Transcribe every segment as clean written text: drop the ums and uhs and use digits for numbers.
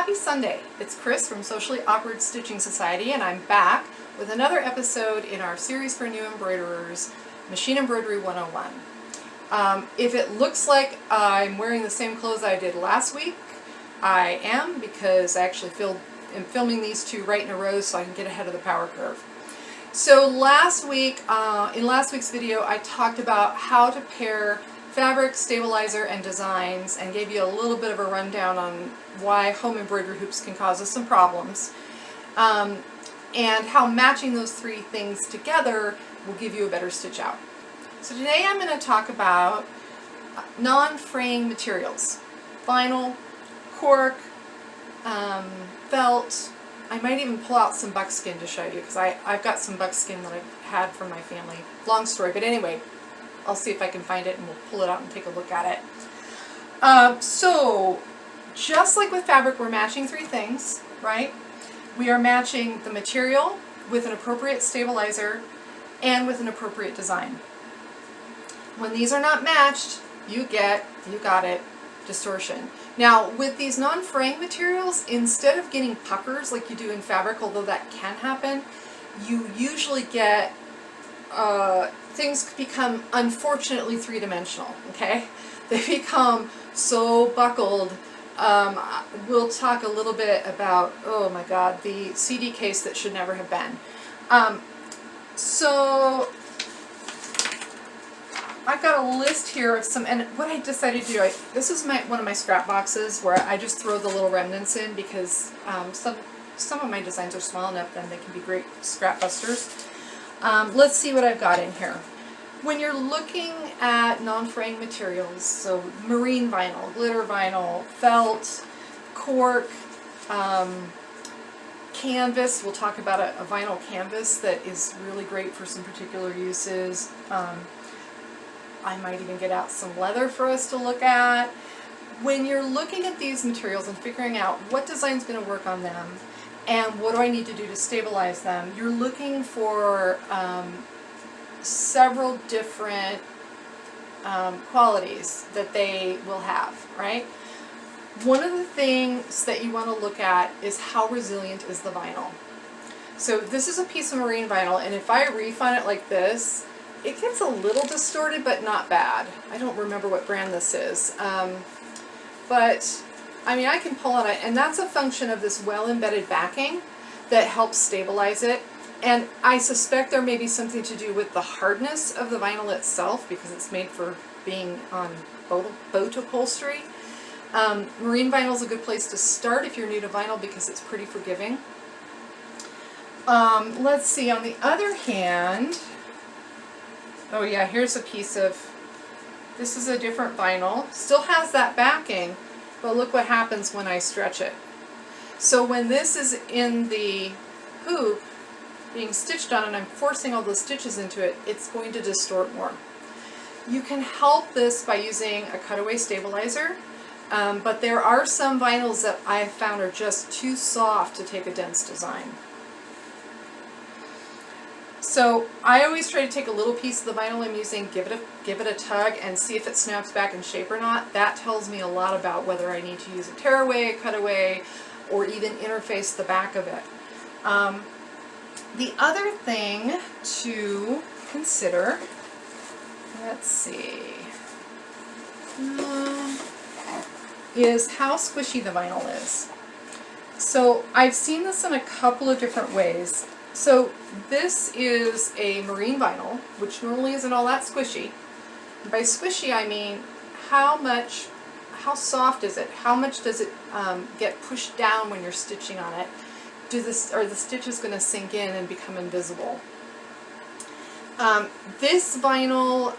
Happy Sunday! It's Kris from Socially Awkward Stitching Society, and I'm back with another episode in our series for new embroiderers, Machine Embroidery 101. If it looks like I'm wearing the same clothes I did last week, I am, because I actually am filming these two right in a row so I can get ahead of the power curve. So last week, in last week's video, I talked about how to pair fabric, stabilizer, and designs, and gave you a little bit of a rundown on why home embroidery hoops can cause us some problems, and how matching those three things together will give you a better stitch out. So today I'm going to talk about non-fraying materials: vinyl, cork, felt. I might even pull out some buckskin to show you, because I've got some buckskin that I've had from my family. Long story, but anyway, I'll see if I can find it and we'll pull it out and take a look at it. So, just like with fabric, we're matching three things, right? We are matching the material with an appropriate stabilizer and with an appropriate design. When these are not matched, you got it, distortion. Now, with these non-fraying materials, instead of getting puckers like you do in fabric, although that can happen, you usually get things become, unfortunately, three-dimensional, okay? They become so buckled. We'll talk a little bit about, oh my god, the CD case that should never have been. So I've got a list here of some, and what I decided to do, this is one of my scrap boxes where I just throw the little remnants in, because some of my designs are small enough that they can be great scrap busters. Let's see what I've got in here. When you're looking at non-fraying materials, so marine vinyl, glitter vinyl, felt, cork, canvas, we'll talk about a vinyl canvas that is really great for some particular uses. I might even get out some leather for us to look at. When you're looking at these materials and figuring out what design is going to work on them, and what do I need to do to stabilize them, you're looking for several different qualities that they will have, right? One of the things that you want to look at is how resilient is the vinyl. So this is a piece of marine vinyl, and if I refine it like this, it gets a little distorted, but not bad. I don't remember what brand this is. But I mean, I can pull on it, and that's a function of this well-embedded backing that helps stabilize it. And I suspect there may be something to do with the hardness of the vinyl itself, because it's made for being on boat upholstery. Marine vinyl is a good place to start if you're new to vinyl, because it's pretty forgiving. Let's see, on the other hand, oh yeah, here's a piece of, this is a different vinyl. Still has that backing, but look what happens when I stretch it. So when this is in the hoop being stitched on and I'm forcing all those stitches into it, it's going to distort more. You can help this by using a cutaway stabilizer, but there are some vinyls that I have found are just too soft to take a dense design. So I always try to take a little piece of the vinyl I'm using, give it a tug, and see if it snaps back in shape or not. That tells me a lot about whether I need to use a tearaway, a cutaway, or even interface the back of it. The other thing to consider, let's see, is how squishy the vinyl is. So I've seen this in a couple of different ways. So this is a marine vinyl, which normally isn't all that squishy. And by squishy, I mean how soft is it? How much does it get pushed down when you're stitching on it? Are the stitches going to sink in and become invisible? This vinyl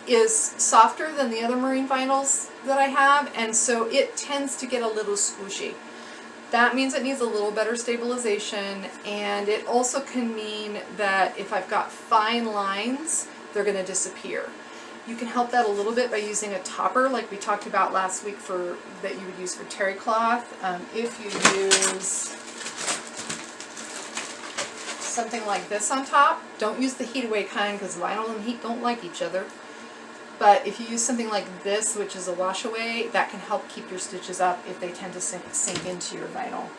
is softer than the other marine vinyls that I have, and so it tends to get a little squishy. That means it needs a little better stabilization, and it also can mean that if I've got fine lines, they're going to disappear. You can help that a little bit by using a topper, like we talked about last week, that you would use for terry cloth. If you use something like this on top, don't use the heat away kind, because vinyl and heat don't like each other. But if you use something like this, which is a wash away, that can help keep your stitches up if they tend to sink into your vinyl.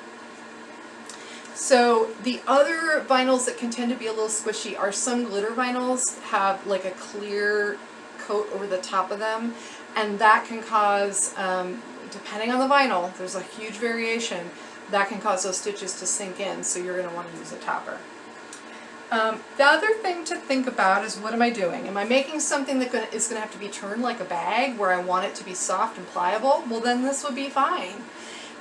So the other vinyls that can tend to be a little squishy are some glitter vinyls have like a clear coat over the top of them, and that can cause, depending on the vinyl, there's a huge variation, that can cause those stitches to sink in, so you're going to want to use a topper. The other thing to think about is, what am I doing? Am I making something that is going to have to be turned like a bag where I want it to be soft and pliable? Well, then this would be fine.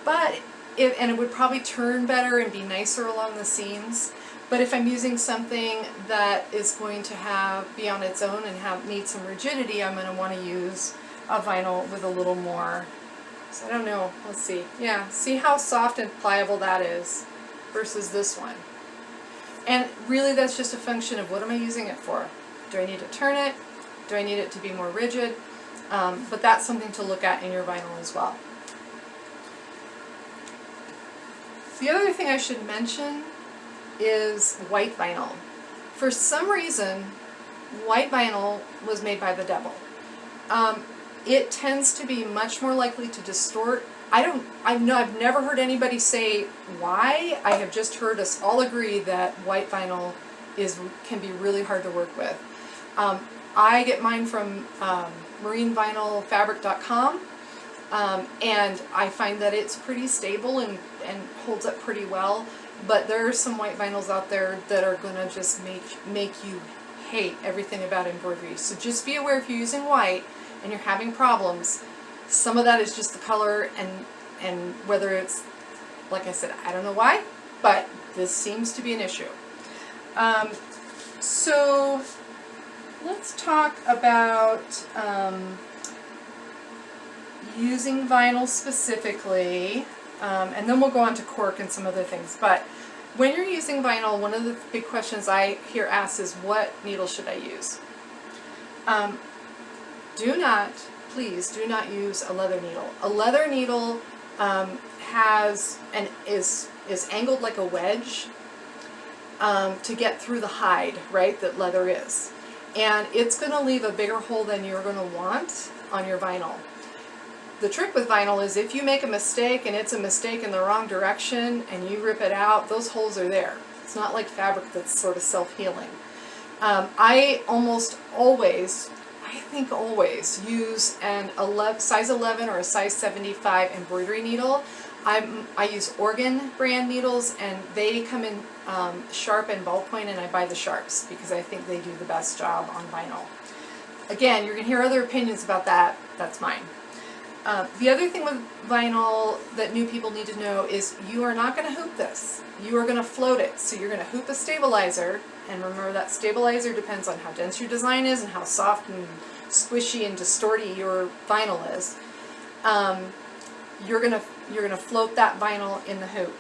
But and it would probably turn better and be nicer along the seams. But if I'm using something that is going to be on its own and need some rigidity, I'm going to want to use a vinyl with a little more. So I don't know. Let's see. Yeah, see how soft and pliable that is versus this one. And really that's just a function of what am I using it for. Do I need to turn it? Do I need it to be more rigid? But that's something to look at in your vinyl as well. The other thing I should mention is white vinyl. For some reason, white vinyl was made by the devil. It tends to be much more likely to distort. I've never heard anybody say why. I have just heard us all agree that white vinyl can be really hard to work with. I get mine from marinevinylfabric.com, and I find that it's pretty stable and holds up pretty well. But there are some white vinyls out there that are going to just make you hate everything about embroidery. So just be aware, if you're using white and you're having problems, some of that is just the color, and whether it's, like I said, I don't know why, but this seems to be an issue. So let's talk about using vinyl specifically, and then we'll go on to cork and some other things. But when you're using vinyl, one of the big questions I hear asked is, what needle should I use? Please do not use a leather needle. A leather needle is angled like a wedge to get through the hide, right, that leather is. And it's going to leave a bigger hole than you're going to want on your vinyl. The trick with vinyl is, if you make a mistake and it's a mistake in the wrong direction and you rip it out, those holes are there. It's not like fabric that's sort of self-healing. I almost always, I think always, use an size 11 or a size 75 embroidery needle. I use Organ brand needles, and they come in sharp and ballpoint, and I buy the sharps because I think they do the best job on vinyl. Again, you're going to hear other opinions about that. That's mine. The other thing with vinyl that new people need to know is, you are not going to hoop this. You are going to float it. So you're going to hoop a stabilizer, and remember that stabilizer depends on how dense your design is and how soft and squishy and distorty your vinyl is. You're gonna float that vinyl in the hoop.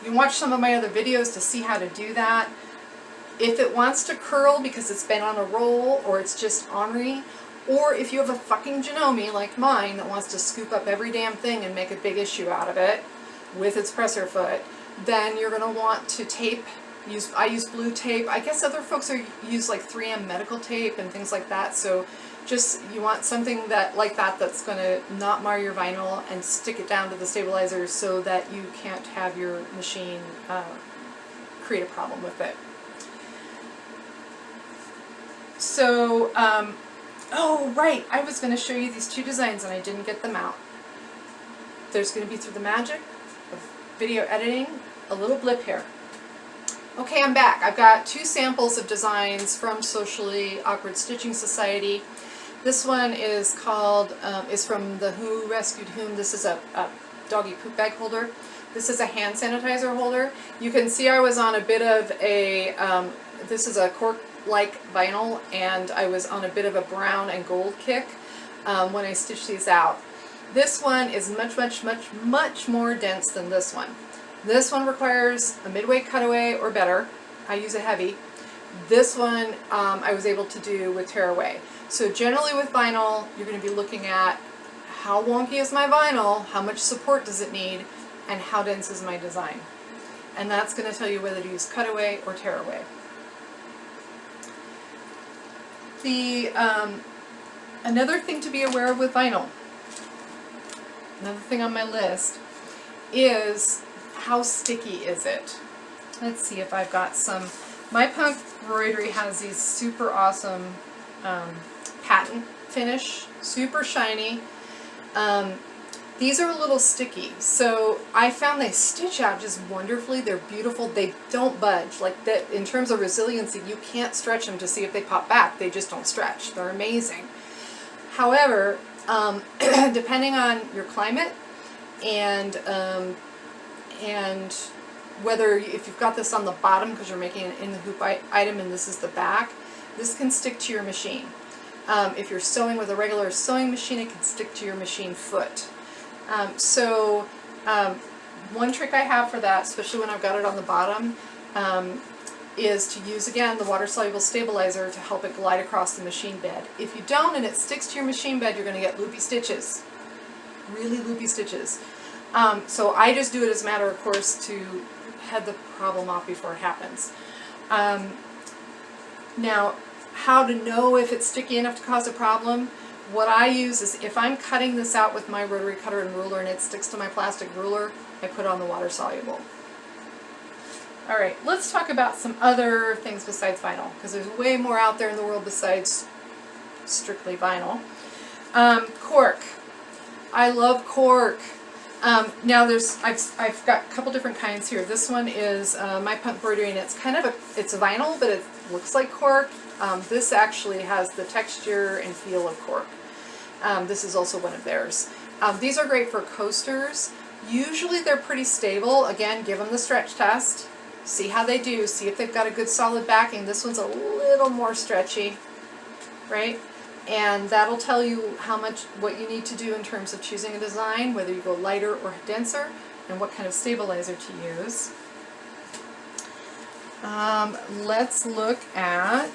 You can watch some of my other videos to see how to do that. If it wants to curl because it's been on a roll, or it's just ornery, or if you have a fucking Janome like mine that wants to scoop up every damn thing and make a big issue out of it with its presser foot, then you're going to want to tape. I use blue tape. I guess other folks use like 3M medical tape and things like that. So you want something like that that's going to not mar your vinyl, and stick it down to the stabilizer so that you can't have your machine create a problem with it. So, oh right, I was going to show you these two designs and I didn't get them out. There's going to be, through the magic of video editing, a little blip here. Okay, I'm back. I've got two samples of designs from Socially Awkward Stitching Society. This one is called, is from the Who Rescued Whom. This is a doggy poop bag holder. This is a hand sanitizer holder. You can see I was on a bit of a, this is a Cork-like vinyl, and I was on a bit of a brown and gold kick when I stitched these out. This one is much more dense than this one. This one requires a midway cutaway or better. I use a heavy. This one I was able to do with tearaway. So generally with vinyl, you're going to be looking at how wonky is my vinyl, how much support does it need, and how dense is my design. And that's going to tell you whether to use cutaway or tearaway. The another thing to be aware of with vinyl, another thing on my list, is how sticky is it? Let's see if I've got some. My punk embroidery has these super awesome patent finish, super shiny. These are a little sticky, so I found they stitch out just wonderfully. They're beautiful. They don't budge. Like that, in terms of resiliency, you can't stretch them to see if they pop back. They just don't stretch. They're amazing. However, depending on your climate and whether if you've got this on the bottom because you're making an in the hoop item and this is the back, this can stick to your machine. If you're sewing with a regular sewing machine, it can stick to your machine foot. One trick I have for that, especially when I've got it on the bottom, is to use, again, the water-soluble stabilizer to help it glide across the machine bed. If you don't and it sticks to your machine bed, you're going to get loopy stitches, really loopy stitches. So I just do it as a matter of course to head the problem off before it happens. Now, how to know if it's sticky enough to cause a problem? What I use is if I'm cutting this out with my rotary cutter and ruler and it sticks to my plastic ruler, I put on the water soluble. Alright, let's talk about some other things besides vinyl, because there's way more out there in the world besides strictly vinyl. Cork. I love cork. Now I've got a couple different kinds here. This one is my punk embroidery, and it's kind of it's vinyl, but it looks like cork. This actually has the texture and feel of cork. This is also one of theirs. These are great for coasters. Usually they're pretty stable. Again, give them the stretch test. See how they do. See if they've got a good solid backing. This one's a little more stretchy, right? And that'll tell you what you need to do in terms of choosing a design, whether you go lighter or denser, and what kind of stabilizer to use. Let's look at,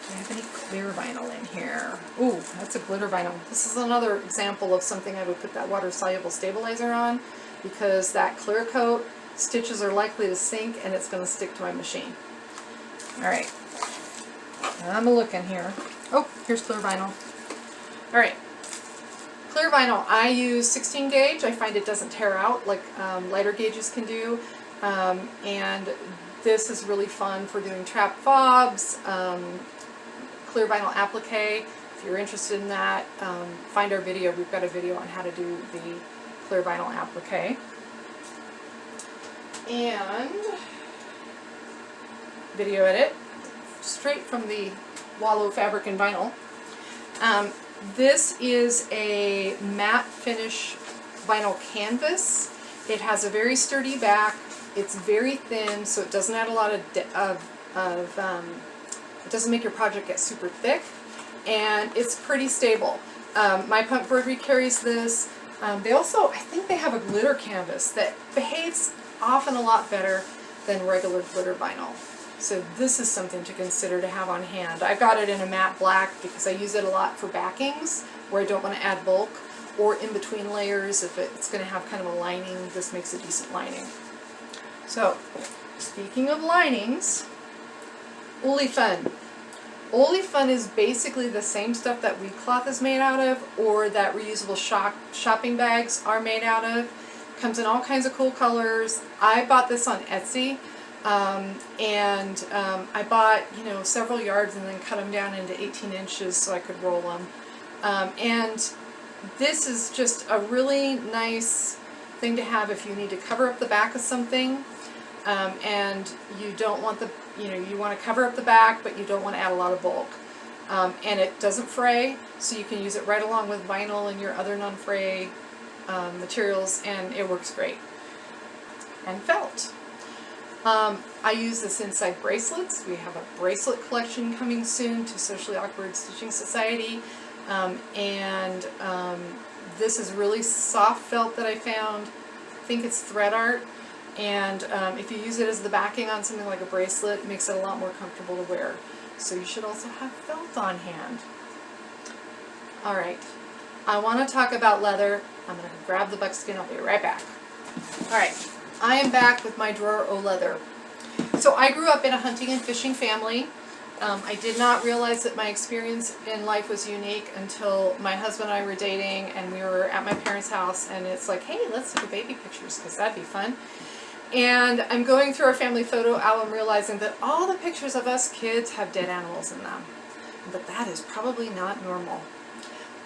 do I have any clear vinyl in here? Ooh, that's a glitter vinyl. This is another example of something I would put that water-soluble stabilizer on, because that clear coat, stitches are likely to sink and it's going to stick to my machine. Alright, I'm looking here. Oh, here's clear vinyl. Alright, clear vinyl. I use 16 gauge. I find it doesn't tear out like lighter gauges can do. And this is really fun for doing trap fobs, clear vinyl applique. If you're interested in that, find our video. We've got a video on how to do the clear vinyl applique. And video edit straight from the Wallow Fabric and Vinyl. This is a matte finish vinyl canvas. It has a very sturdy back. It's very thin, so it doesn't add a lot it doesn't make your project get super thick, and it's pretty stable. My punk embroidery carries this. They also, I think they have a glitter canvas that behaves often a lot better than regular glitter vinyl. So this is something to consider to have on hand. I've got it in a matte black because I use it a lot for backings where I don't want to add bulk, or in between layers if it's going to have kind of a lining. This makes a decent lining. So, speaking of linings, Olefun. Olefun is basically the same stuff that wheat cloth is made out of, or that reusable shopping bags are made out of. Comes in all kinds of cool colors. I bought this on Etsy, and I bought several yards and then cut them down into 18 inches so I could roll them. And this is just a really nice thing to have if you need to cover up the back of something, and you don't want you want to cover up the back, but you don't want to add a lot of bulk. And it doesn't fray, so you can use it right along with vinyl and your other non-fray materials, and it works great. And felt. I use this inside bracelets. We have a bracelet collection coming soon to Socially Awkward Stitching Society. This is really soft felt that I found. I think it's thread art. And if you use it as the backing on something like a bracelet, it makes it a lot more comfortable to wear. So you should also have felt on hand. Alright, I want to talk about leather. I'm going to grab the buckskin. I'll be right back. Alright, I am back with my drawer o' leather. So I grew up in a hunting and fishing family. I did not realize that my experience in life was unique until my husband and I were dating and we were at my parents' house, and it's like, hey, let's look at baby pictures because that'd be fun. And I'm going through our family photo album realizing that all the pictures of us kids have dead animals in them. But that is probably not normal.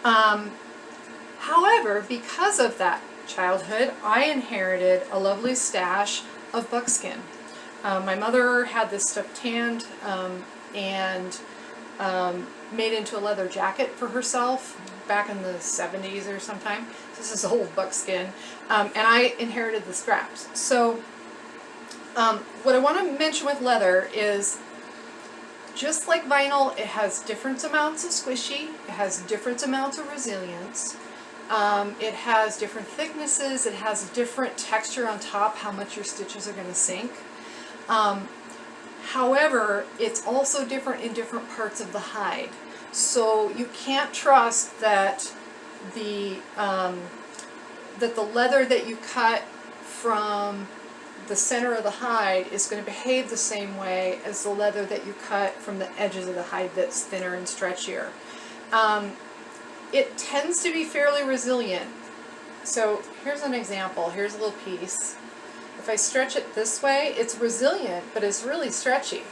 However, because of that childhood, I inherited a lovely stash of buckskin. My mother had this stuff tanned and made into a leather jacket for herself back in the 70s or sometime. This is old buckskin. And I inherited the scraps. So what I want to mention with leather is, just like vinyl, it has different amounts of squishy, it has different amounts of resilience, it has different thicknesses, it has a different texture on top, how much your stitches are going to sink. However, it's also different in different parts of the hide. So you can't trust that the leather that you cut from the center of the hide is going to behave the same way as the leather that you cut from the edges of the hide that's thinner and stretchier. It tends to be fairly resilient. So here's an example. Here's a little piece. If I stretch it this way, it's resilient, but it's really stretchy.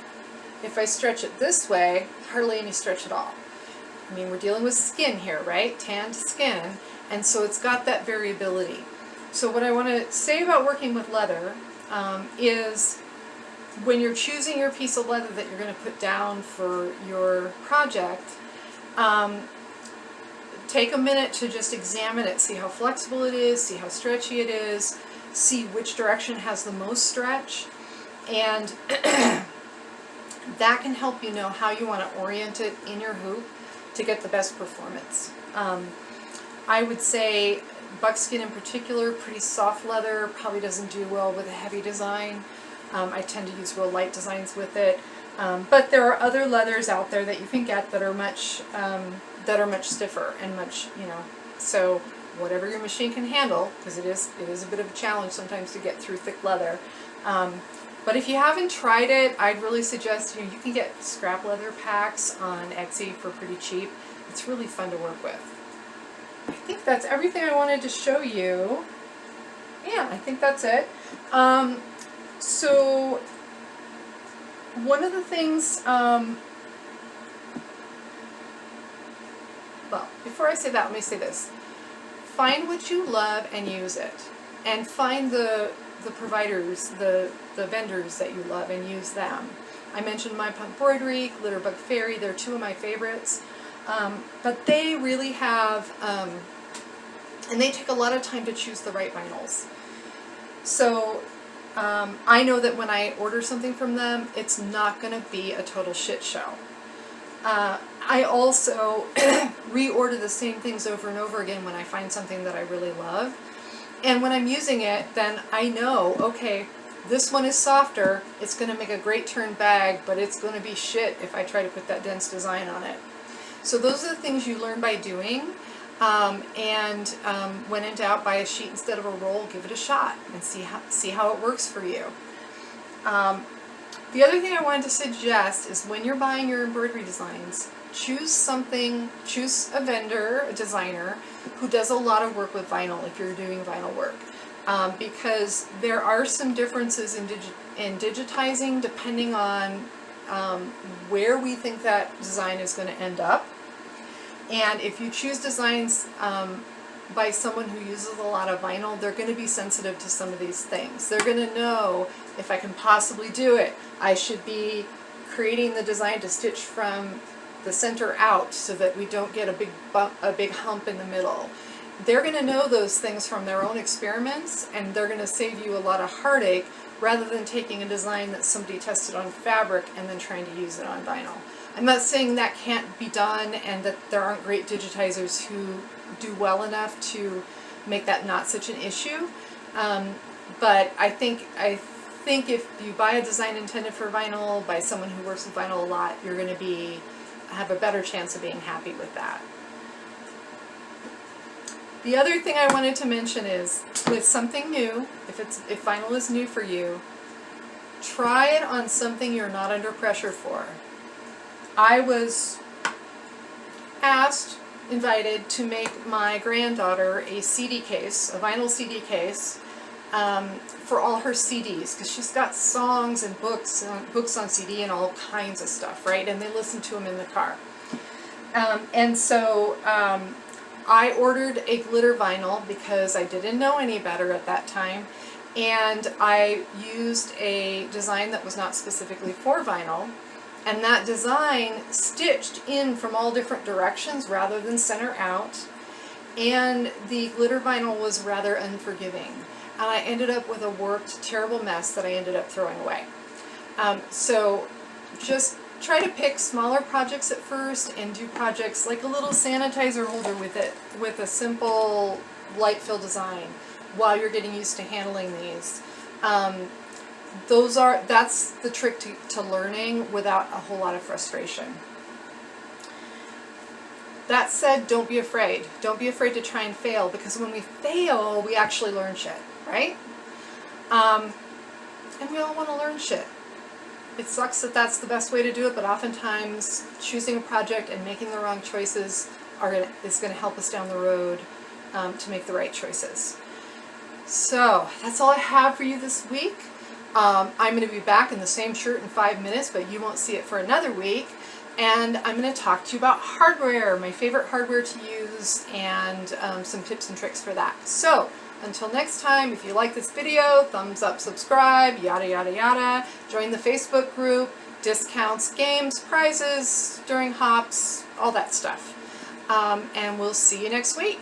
If I stretch it this way, hardly any stretch at all. I mean, we're dealing with skin here, right? Tanned skin, and so it's got that variability. So what I want to say about working with leather is, when you're choosing your piece of leather that you're going to put down for your project, take a minute to just examine it, see how flexible it is, see how stretchy it is, see which direction has the most stretch, and that can help you know how you want to orient it in your hoop to get the best performance. I would say buckskin in particular, pretty soft leather, probably doesn't do well with a heavy design. I tend to use real light designs with it, but there are other leathers out there that you can get that are much stiffer and much, so whatever your machine can handle, because it is a bit of a challenge sometimes to get through thick leather. But if you haven't tried it, I'd really suggest you can get scrap leather packs on Etsy for pretty cheap. It's really fun to work with. I think that's everything I wanted to show you. Yeah, I think that's it. So one of the things, well, before I say that, let me say this. Find what you love and use it. And find the providers, the vendors that you love, and use them. I mentioned my Embroidery, Glitter Bug Fairy, they're two of my favorites. But they really have, and they take a lot of time to choose the right vinyls. So I know that when I order something from them, it's not going to be a total shit show. I also reorder the same things over and over again when I find something that I really love. And when I'm using it, then I know, okay, this one is softer, it's going to make a great turn bag, but it's going to be shit if I try to put that dense design on it. So those are the things you learn by doing, and when in doubt, buy a sheet instead of a roll, give it a shot, and see how it works for you. The other thing I wanted to suggest is, when you're buying your embroidery designs, choose a vendor, a designer, who does a lot of work with vinyl if you're doing vinyl work. Because there are some differences in digitizing depending on where we think that design is going to end up. And if you choose designs by someone who uses a lot of vinyl, they're going to be sensitive to some of these things. They're going to know, if I can possibly do it, I should be creating the design to stitch from the center out so that we don't get a big hump in the middle. They're going to know those things from their own experiments, and they're going to save you a lot of heartache rather than taking a design that somebody tested on fabric and then trying to use it on vinyl. I'm not saying that can't be done and that there aren't great digitizers who do well enough to make that not such an issue, but I think if you buy a design intended for vinyl by someone who works with vinyl a lot, you're going to have a better chance of being happy with that. The other thing I wanted to mention is, with something new, if vinyl is new for you, try it on something you're not under pressure for. I was invited to make my granddaughter a CD case, a vinyl CD case, for all her CDs, because she's got songs and books on CD and all kinds of stuff, right? And they listen to them in the car. And so I ordered a glitter vinyl because I didn't know any better at that time, and I used a design that was not specifically for vinyl, and that design stitched in from all different directions rather than center out, and the glitter vinyl was rather unforgiving, and I ended up with a warped, terrible mess that I ended up throwing away. So just try to pick smaller projects at first and do projects like a little sanitizer holder with it, with a simple light fill design while you're getting used to handling these. That's the trick to learning without a whole lot of frustration. That said, don't be afraid. Don't be afraid to try and fail, because when we fail, we actually learn shit, right? And we all want to learn shit. It sucks that that's the best way to do it, but oftentimes choosing a project and making the wrong choices is going to help us down the road to make the right choices. So that's all I have for you this week. I'm going to be back in the same shirt in 5 minutes, but you won't see it for another week. And I'm going to talk to you about hardware, my favorite hardware to use, and some tips and tricks for that. So until next time, if you like this video, thumbs up, subscribe, yada yada yada. Join the Facebook group, discounts, games, prizes during hops, all that stuff. And we'll see you next week.